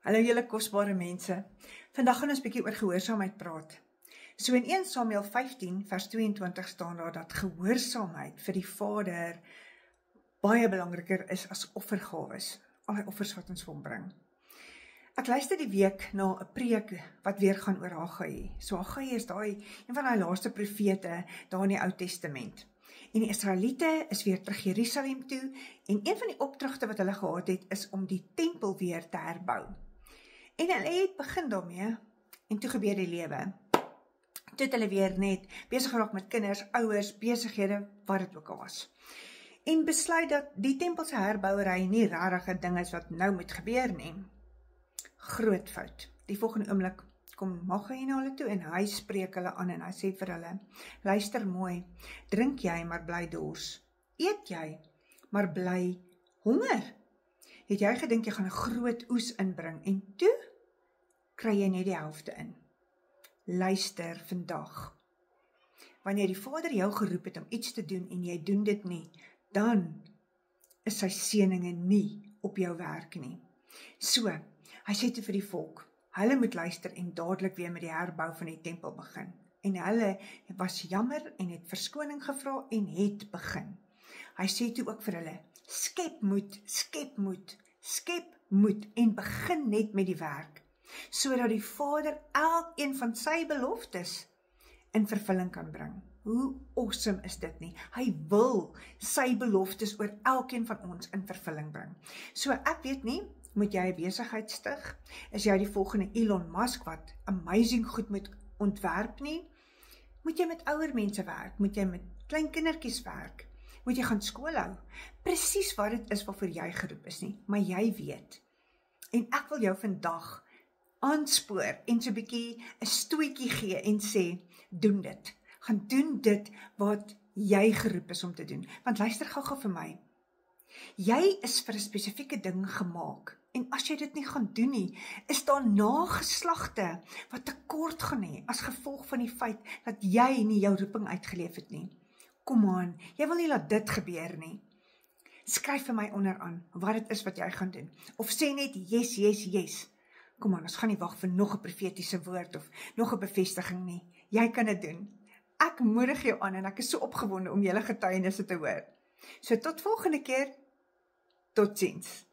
Hallo julle kosbare mense. Vandag gaan ons bietjie oor gehoorsaamheid praat. So in 1 Samuel 15 vers 22 staan daar dat gehoorsaamheid vir die Vader baie belangriker is as offergawes, al die offers wat ons vir hom bring. Ek luister die week na 'n preek wat weer gaan oor Haggai. So Haggai is een van die laaste profete daar in die Ou Testament. En die Israeliete is weer terug Jerusalem toe en een van die opdragte wat hulle gehad het is om die tempel weer te herbou. En hulle het begin daarmee en toe gebeur die lewe. Toe het hulle weer net besig geraak met kinders, ouers, besighede, wat dit ook al was. En besluit dat die tempel se herbouery nie regtig 'n ding is wat nou moet gebeur nie. Groot fout. Die volgende oomblik kom Haggai na hulle toe en hy spreek hulle aan en hy sê vir hulle, luister mooi, drink jy maar bly dors, eet jy maar bly honger. Het jy gedink jy gaan 'n groot oes inbring en toe kry jy net die helfte in. Luister vandag. Wanneer die Vader jou geroep het om iets te doen en jy doen dit nie, dan is sy seëninge nie op jou werk nie. So, hy sê toe vir die volk, hulle moet luister en dadelik weer met die herbou van die tempel begin. En hulle was jammer en het verskoning gevra en het begin. Hy sê toe ook vir hulle, skep moed en begin net met die werk, sodat die Vader elkeen van sy beloftes in vervulling kan bring. Hoe awesome is dit nie? Hy wil sy beloftes oor elkeen van ons in vervulling bring. So ek weet nie, moet jy 'n besigheid stig? Is jy die volgende Elon Musk wat amazing goed moet ontwerp nie? Moet jy met ouer mense werk? Moet jy met klein kindertjies werk? Moet jy gaan skool hou? Presies wat dit is waarvoor jy geroep is nie, maar jy weet. En ek wil jou vandag aanspoor en so 'n bietjie 'n stootjie gee en sê, doen dit. Gaan doen dit wat jy geroep is om te doen. Want luister gou-gou vir my. Jy is vir 'n spesifieke ding gemaak. En as jy dit nie gaan doen nie, is daar nageslagte wat tekort gaan hê as gevolg van die feit dat jy nie jou roeping uitgeleef het nie. Kom aan, jy wil nie laat dit gebeur nie. Skryf vir my onderaan wat dit is wat jy gaan doen. Of sê net yes. Kom aan, ons gaan nie wag vir nog 'n profetiese woord of nog 'n bevestiging nie. Jy kan dit doen. Ek moedig jou aan en ek is so opgewonde om julle getuienisse te hoor. So tot volgende keer. Totsiens.